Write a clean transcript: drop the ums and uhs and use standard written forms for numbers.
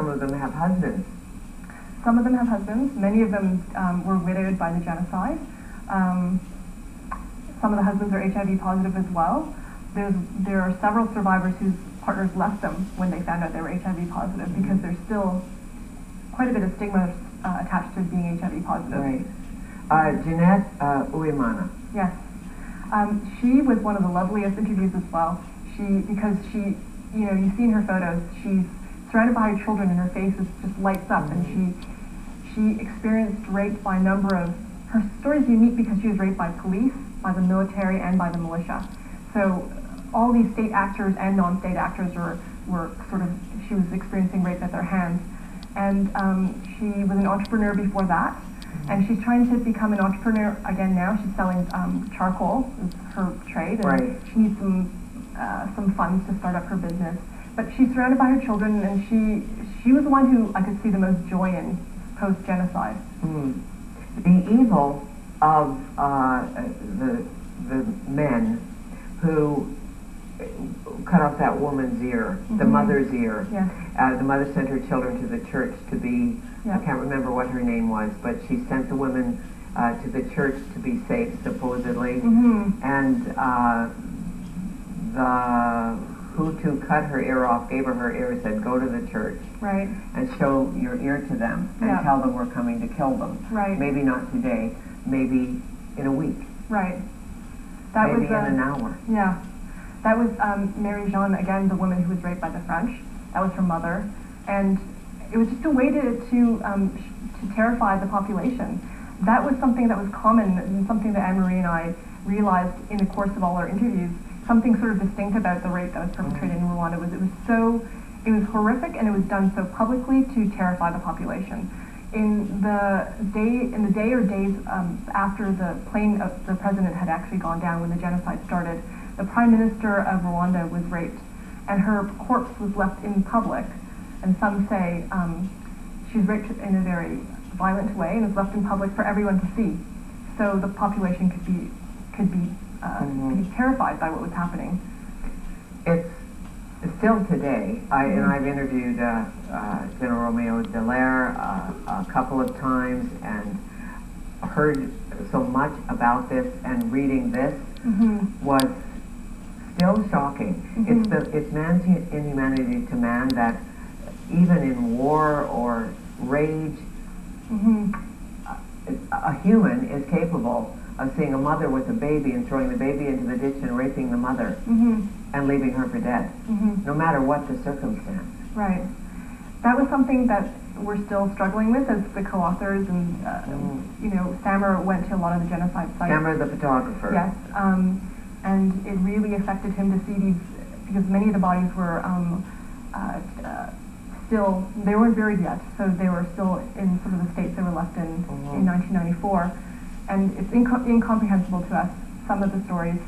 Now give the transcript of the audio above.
Some of them have husbands. Some of them have husbands. Many of them were widowed by the genocide. Some of the husbands are HIV positive as well. There are several survivors whose partners left them when they found out they were HIV positive, because there's still quite a bit of stigma attached to being HIV positive. Right. Jeanette Uemana. Yes. She was one of the loveliest interviews as well. Because she, you've seen her photos, she's surrounded by her children and her face just lights up, and she experienced rape by a number of, her story is unique because she was raped by police, by the military, and by the militia. So all these state actors and non-state actors were she was experiencing rape at their hands. And she was an entrepreneur before that, and she's trying to become an entrepreneur again now. She's selling charcoal, is her trade, and she needs some funds to start up her business. But she's surrounded by her children, and she was the one who I could see the most joy in post-genocide. The evil of the men who cut off that woman's ear, the mother's ear. Yes. The mother sent her children to the church to be, I can't remember what her name was, but she sent the women to the church to be safe, supposedly. And the who cut her ear off, gave her ear, said, go to the church and show your ear to them and tell them we're coming to kill them. Maybe not today, maybe in a week. That maybe in an hour. Yeah. That was Mary Jeanne, again, the woman who was raped by the French. That was her mother. And it was just a way to terrify the population. That was something that was common, and something that Anne-Marie and I realized in the course of all our interviews. Something sort of distinct about the rape that was perpetrated in Rwanda was it was horrific, and it was done so publicly to terrify the population. In the day or days after the plane of the president had actually gone down, when the genocide started, the Prime Minister of Rwanda was raped, and her corpse was left in public. And some say she was raped in a very violent way and was left in public for everyone to see, so the population could be terrified by what was happening. It's still today. I've interviewed General Romeo Dallaire a couple of times and heard so much about this, and reading this was still shocking. It's man's inhumanity to man that even in war or rage, a human is capable of seeing a mother with a baby and throwing the baby into the ditch and raping the mother and leaving her for dead, no matter what the circumstance. Right. That was something that we're still struggling with as the co-authors, and Sandra went to a lot of the genocide sites. Sandra, the photographer. Yes, and it really affected him to see these, because many of the bodies were still, they weren't buried yet, so they were still in sort of the states they were left in 1994. And it's incomprehensible to us, some of the stories